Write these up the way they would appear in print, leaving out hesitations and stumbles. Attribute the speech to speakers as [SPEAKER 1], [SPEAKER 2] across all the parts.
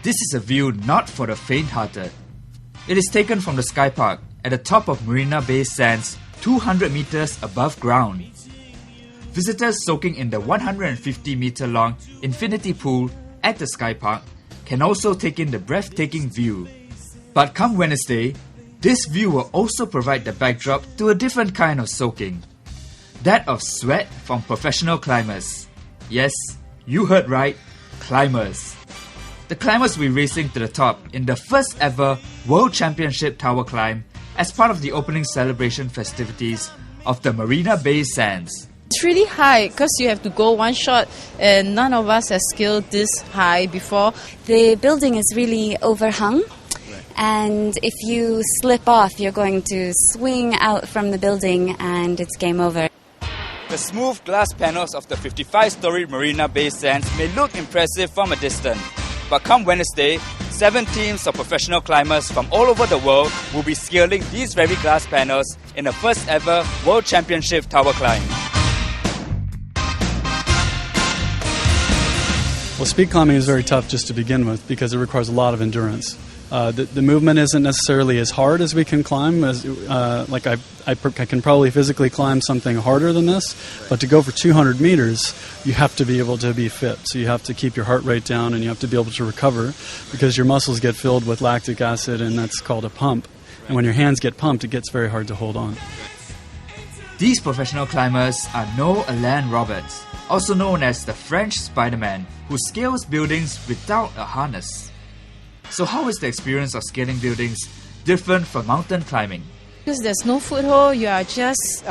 [SPEAKER 1] This is a view not for the faint-hearted. It is taken from the Sky Park at the top of Marina Bay Sands, 200 meters above ground. Visitors soaking in the 150-meter-long infinity pool at the Sky Park can also take in the breathtaking view. But come Wednesday, this view will also provide the backdrop to a different kind of soaking. That of sweat from professional climbers. Yes, you heard right, climbers. The climbers will be racing to the top in the first ever World Championship Tower Climb as part of the opening celebration festivities of the Marina Bay Sands.
[SPEAKER 2] It's really high because you have to go one shot and none of us has scaled this high before.
[SPEAKER 3] The building is really overhung, and if you slip off, you're going to swing out from the building and it's game over.
[SPEAKER 1] The smooth glass panels of the 55-story Marina Bay Sands may look impressive from a distance, but come Wednesday, 7 teams of professional climbers from all over the world will be scaling these very glass panels in the first ever World Championship Tower Climb.
[SPEAKER 4] Well, speed climbing is very tough just to begin with because it requires a lot of endurance. The movement isn't necessarily as hard as we can climb. I can probably physically climb something harder than this, but to go for 200 meters, you have to be able to be fit. So you have to keep your heart rate down and you have to be able to recover because your muscles get filled with lactic acid, and that's called a pump. And when your hands get pumped, it gets very hard to hold on.
[SPEAKER 1] These professional climbers are Noah Alain Roberts, also known as the French Spider-Man, who scales buildings without a harness. So how is the experience of scaling buildings different from mountain climbing?
[SPEAKER 2] Because there's no foothold, you are just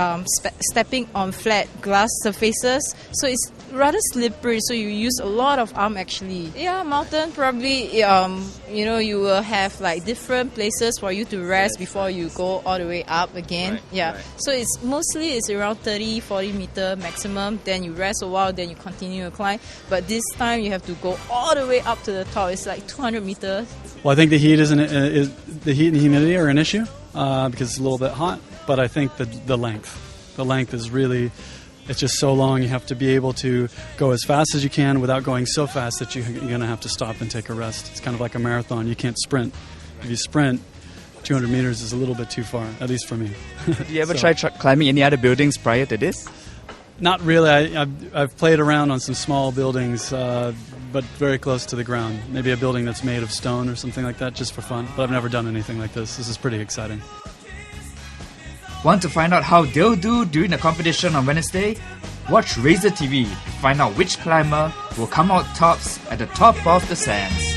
[SPEAKER 2] stepping on flat glass surfaces, so it's rather slippery, so you use a lot of arm actually. Yeah, mountain probably, you will have like different places for you to rest before you go all the way up again. Right. So it's around 30-40 meter maximum, then you rest a while, then you continue to climb. But this time you have to go all the way up to the top. It's like 200 meters.
[SPEAKER 4] Well, I think the heat the heat and humidity are an issue because it's a little bit hot, but I think the length is really, it's just so long. You have to be able to go as fast as you can without going so fast that you're going to have to stop and take a rest. It's kind of like a marathon. You can't sprint. If you sprint, 200 meters is a little bit too far, at least for me.
[SPEAKER 1] Did you ever try climbing any other buildings prior to this?
[SPEAKER 4] Not really. I've played around on some small buildings, but very close to the ground. Maybe a building that's made of stone or something like that, just for fun. But I've never done anything like this. This is pretty exciting.
[SPEAKER 1] Want to find out how they'll do during the competition on Wednesday? Watch Razor TV to find out which climber will come out tops at the top of the sands.